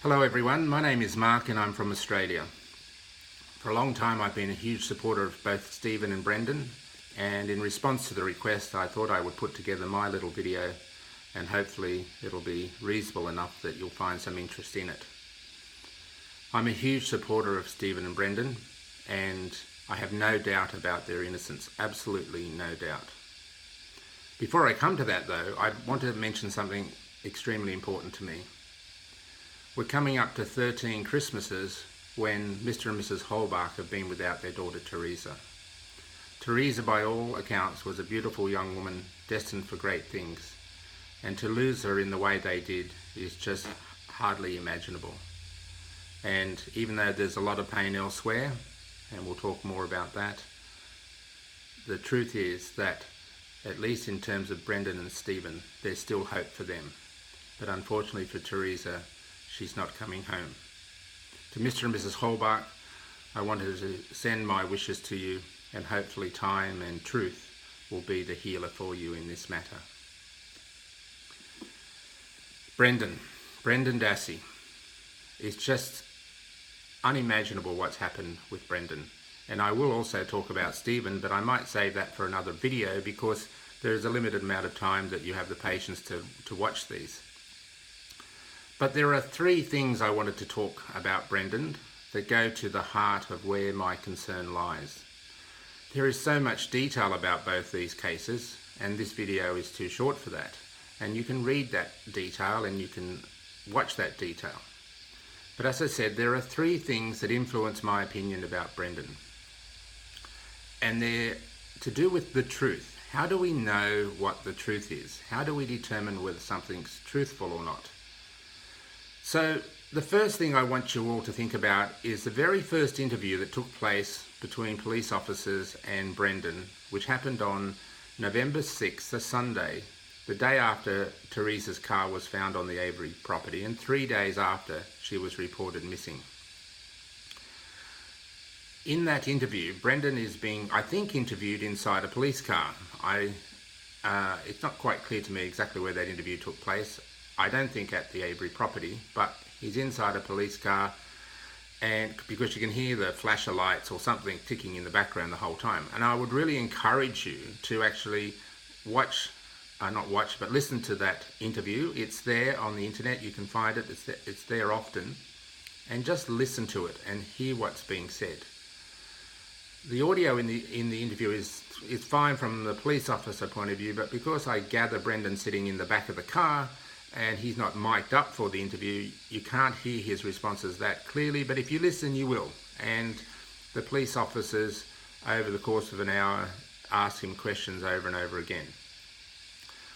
Hello everyone, my name is Mark and I'm from Australia. For a long time I've been a huge supporter of both Stephen and Brendan, and in response to the request I thought I would put together my little video and hopefully it'll be reasonable enough that you'll find some interest in it. I'm a huge supporter of Stephen and Brendan and I have no doubt about their innocence, absolutely no doubt. Before I come to that though, I want to mention something extremely important to me. We're coming up to 13 Christmases when Mr. and Mrs. Holbach have been without their daughter Teresa. Teresa, by all accounts, was a beautiful young woman destined for great things, and to lose her in the way they did is just hardly imaginable. And even though there's a lot of pain elsewhere, and we'll talk more about that, the truth is that, at least in terms of Brendan and Stephen, there's still hope for them. But unfortunately for Teresa, she's not coming home. To Mr. and Mrs. Holbach, I wanted to send my wishes to you, and hopefully time and truth will be the healer for you in this matter. Brendan Dassey. It's just unimaginable what's happened with Brendan. And I will also talk about Stephen, but I might save that for another video because there is a limited amount of time that you have the patience to watch these. But there are three things I wanted to talk about Brendan that go to the heart of where my concern lies. There is so much detail about both these cases, and this video is too short for that. And you can read that detail and you can watch that detail. But as I said, there are three things that influence my opinion about Brendan. And they're to do with the truth. How do we know what the truth is? How do we determine whether something's truthful or not? So the first thing I want you all to think about is the very first interview that took place between police officers and Brendan, which happened on November 6th, a Sunday, the day after Teresa's car was found on the Avery property and 3 days after she was reported missing. In that interview, Brendan is being, I think, interviewed inside a police car. It's not quite clear to me exactly where that interview took place. I don't think at the Avery property, but he's inside a police car, and because you can hear the flash of lights or something ticking in the background the whole time. And I would really encourage you to actually listen to that interview. It's there on the internet, you can find it, it's there often, and just listen to it and hear what's being said. The audio in the interview is fine from the police officer point of view, but because I gather Brendan sitting in the back of the car and he's not mic'd up for the interview, you can't hear his responses that clearly, but if you listen you will. And the police officers over the course of an hour ask him questions over and over again.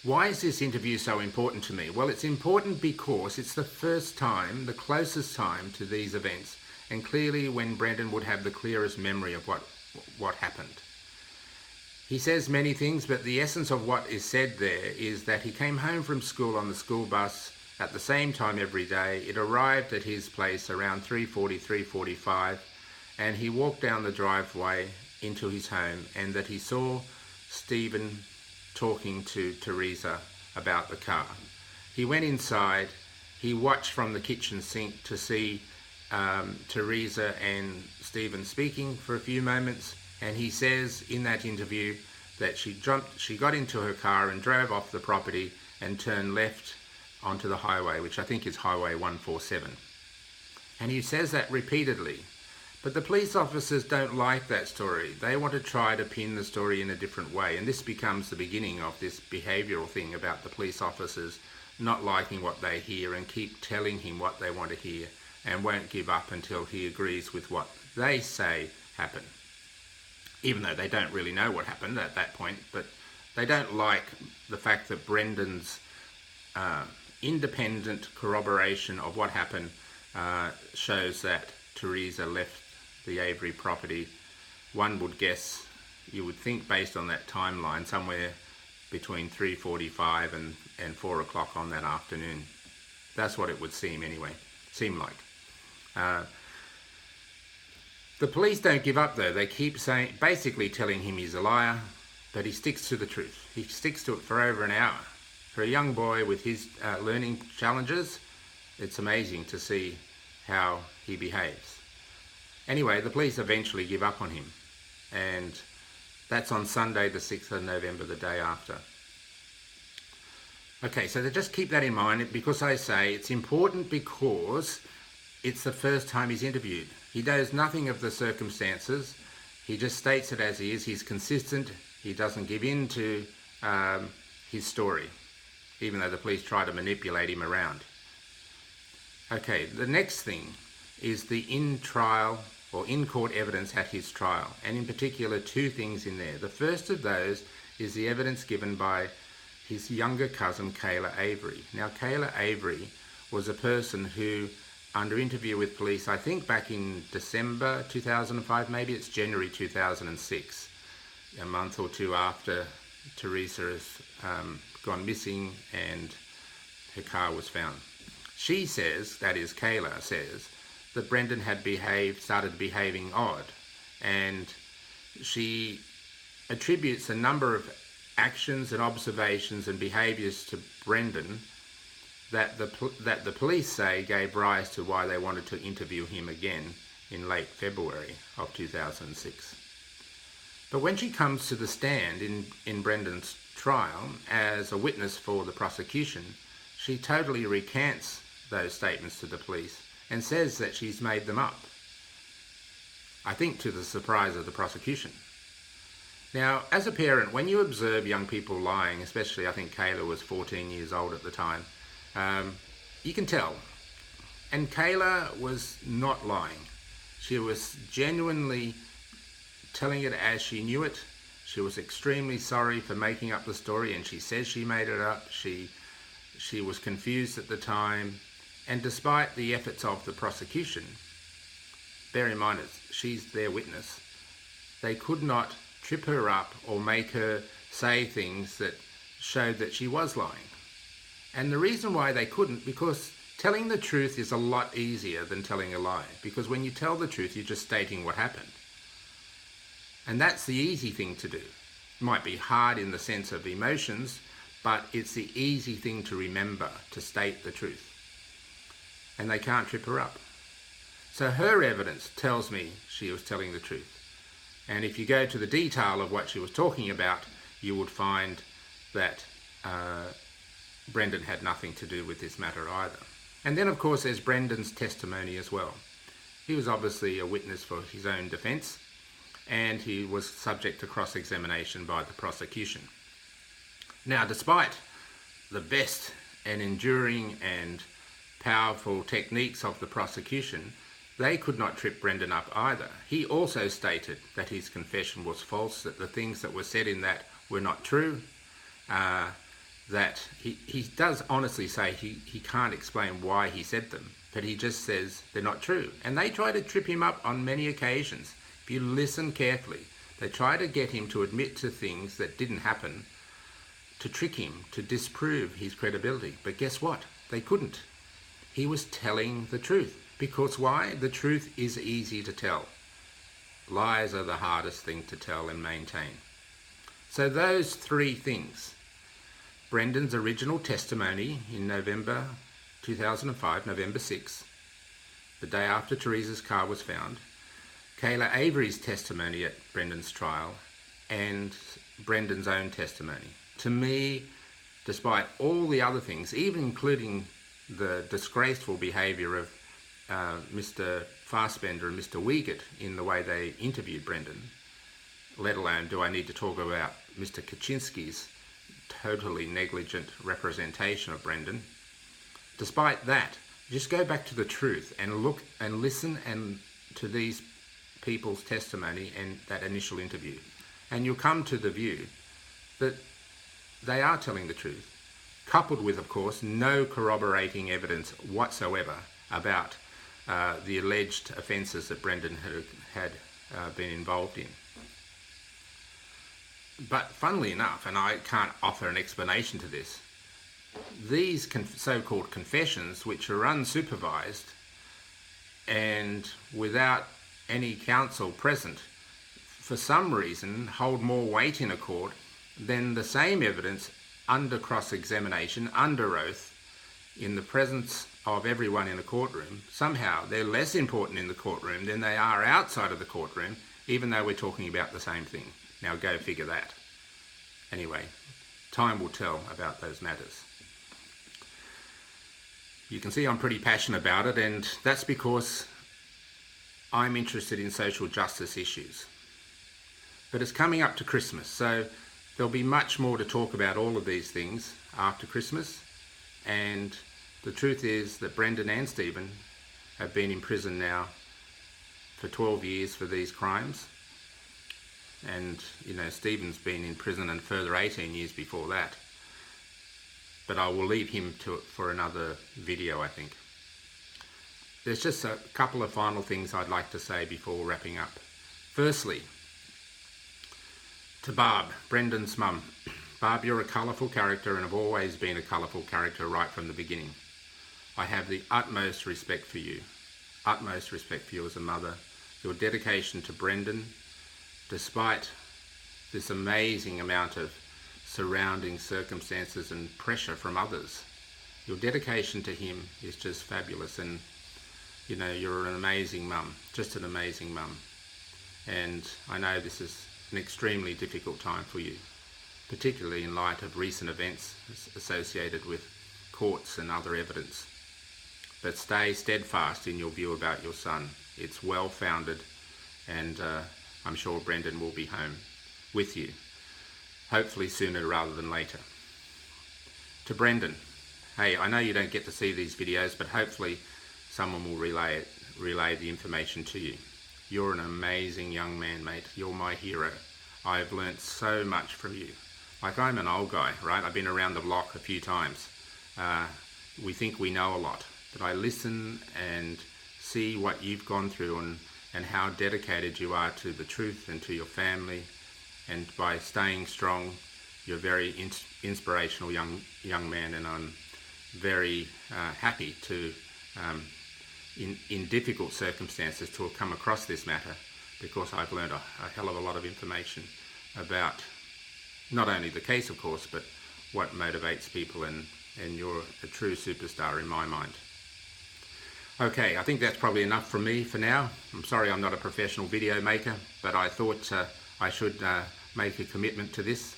Why is this interview so important to me? Well, it's important because it's the first time, the closest time to these events, and clearly when Brendan would have the clearest memory of what happened. He says many things, but the essence of what is said there is that he came home from school on the school bus at the same time every day. It arrived at his place around 3:40, 3:45, and he walked down the driveway into his home, and that he saw Stephen talking to Teresa about the car. He went inside, he watched from the kitchen sink to see Teresa and Stephen speaking for a few moments, and he says in that interview that she got into her car and drove off the property and turned left onto the highway, which I think is Highway 147. And he says that repeatedly. But the police officers don't like that story. They want to try to pin the story in a different way, and this becomes the beginning of this behavioural thing about the police officers not liking what they hear and keep telling him what they want to hear and won't give up until he agrees with what they say happened. Even though they don't really know what happened at that point, but they don't like the fact that Brendan's independent corroboration of what happened shows that Teresa left the Avery property. One would guess, you would think based on that timeline, somewhere between 3:45 and 4 o'clock on that afternoon. That's what it would seem like. The police don't give up though. They keep basically telling him he's a liar, but he sticks to the truth. He sticks to it for over an hour. For a young boy with his learning challenges, It's amazing to see how he behaves. Anyway, the police eventually give up on him, and that's on Sunday the 6th of November, the day after. Okay, so just keep that in mind, because I say it's important because it's the first time he's interviewed. He knows nothing of the circumstances. He just states it as he is. He's consistent. He doesn't give in to his story, even though the police try to manipulate him around. Okay, the next thing is the in-trial or in-court evidence at his trial, and in particular two things in there. The first of those is the evidence given by his younger cousin, Kayla Avery. Now, Kayla Avery was a person who, under interview with police, I think back in December 2005, maybe it's January 2006, a month or two after Teresa has gone missing and her car was found. She says, that is Kayla says, that Brendan had started behaving odd, and she attributes a number of actions and observations and behaviours to Brendan that the police say gave rise to why they wanted to interview him again in late February of 2006. But when she comes to the stand in Brendan's trial as a witness for the prosecution, she totally recants those statements to the police and says that she's made them up. I think to the surprise of the prosecution. Now, as a parent, when you observe young people lying, especially I think Kayla was 14 years old at the time, you can tell. And Kayla was not lying. She was genuinely telling it as she knew it. She was extremely sorry for making up the story, and she says she made it up. She was confused at the time. And despite the efforts of the prosecution, bear in mind she's their witness, they could not trip her up or make her say things that showed that she was lying. And the reason why they couldn't, because telling the truth is a lot easier than telling a lie. Because when you tell the truth, you're just stating what happened. And that's the easy thing to do. It might be hard in the sense of emotions, but it's the easy thing to remember, to state the truth. And they can't trip her up. So her evidence tells me she was telling the truth. And if you go to the detail of what she was talking about, you would find that Brendan had nothing to do with this matter either. And then, of course, there's Brendan's testimony as well. He was obviously a witness for his own defence, and he was subject to cross-examination by the prosecution. Now, despite the best and enduring and powerful techniques of the prosecution, they could not trip Brendan up either. He also stated that his confession was false, that the things that were said in that were not true, that he does honestly say he can't explain why he said them, but he just says they're not true. And they try to trip him up on many occasions. If you listen carefully, they try to get him to admit to things that didn't happen, to trick him, to disprove his credibility. But guess what? They couldn't. He was telling the truth. Because why? The truth is easy to tell. Lies are the hardest thing to tell and maintain. So those three things, Brendan's original testimony in November 2005, November 6th, the day after Teresa's car was found, Kayla Avery's testimony at Brendan's trial, and Brendan's own testimony. To me, despite all the other things, even including the disgraceful behaviour of Mr. Fassbender and Mr. Wiegert in the way they interviewed Brendan, let alone do I need to talk about Mr. Kaczynski's totally negligent representation of Brendan. Despite that, just go back to the truth and look and listen to these people's testimony and that initial interview, and you'll come to the view that they are telling the truth, coupled with, of course, no corroborating evidence whatsoever about the alleged offences that Brendan had been involved in. But funnily enough, and I can't offer an explanation to this, these so-called confessions, which are unsupervised and without any counsel present, for some reason hold more weight in a court than the same evidence under cross-examination, under oath, in the presence of everyone in a courtroom, somehow they're less important in the courtroom than they are outside of the courtroom, even though we're talking about the same thing. Now go figure that. Anyway, time will tell about those matters. You can see I'm pretty passionate about it, and that's because I'm interested in social justice issues. But it's coming up to Christmas, so there'll be much more to talk about all of these things after Christmas. And the truth is that Brendan and Stephen have been in prison now for 12 years for these crimes. And, you know, Stephen's been in prison and further 18 years before that. But I will leave him to it for another video, I think. There's just a couple of final things I'd like to say before wrapping up. Firstly, to Barb, Brendan's mum. Barb, you're a colourful character and have always been a colourful character right from the beginning. I have the utmost respect for you as a mother. Your dedication to Brendan, despite this amazing amount of surrounding circumstances and pressure from others, your dedication to him is just fabulous. And you know, you're an amazing mum, just an amazing mum. And I know this is an extremely difficult time for you, particularly in light of recent events associated with courts and other evidence. But stay steadfast in your view about your son. It's well founded, and I'm sure Brendan will be home with you, hopefully sooner rather than later. To Brendan, hey, I know you don't get to see these videos, but hopefully someone will relay the information to you. You're an amazing young man, mate. You're my hero. I've learnt so much from you. Like, I'm an old guy, right? I've been around the block a few times. We think we know a lot, but I listen and see what you've gone through and how dedicated you are to the truth and to your family. And by staying strong, you're a very inspirational young man, and I'm very happy to, in difficult circumstances, to have come across this matter, because I've learned a hell of a lot of information about not only the case, of course, but what motivates people, and you're a true superstar in my mind. Okay, I think that's probably enough from me for now. I'm sorry I'm not a professional video maker, but I thought I should make a commitment to this.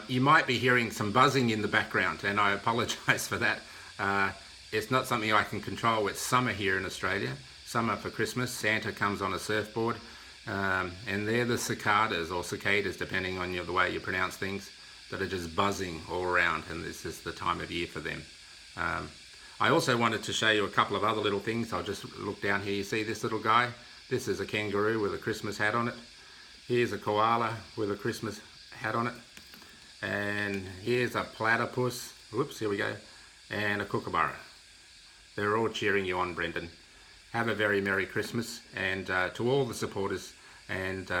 You might be hearing some buzzing in the background, and I apologise for that. It's not something I can control. It's summer here in Australia, summer for Christmas. Santa comes on a surfboard, and they're the cicadas, or cicadas depending on the way you pronounce things, that are just buzzing all around, and this is the time of year for them. I also wanted to show you a couple of other little things. I'll just look down here. You see this little guy? This is a kangaroo with a Christmas hat on it. Here's a koala with a Christmas hat on it. And here's a platypus. Whoops, here we go. And a kookaburra. They're all cheering you on, Brendan. Have a very Merry Christmas, and to all the supporters, and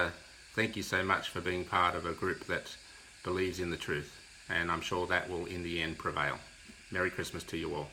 thank you so much for being part of a group that believes in the truth, and I'm sure that will in the end prevail. Merry Christmas to you all.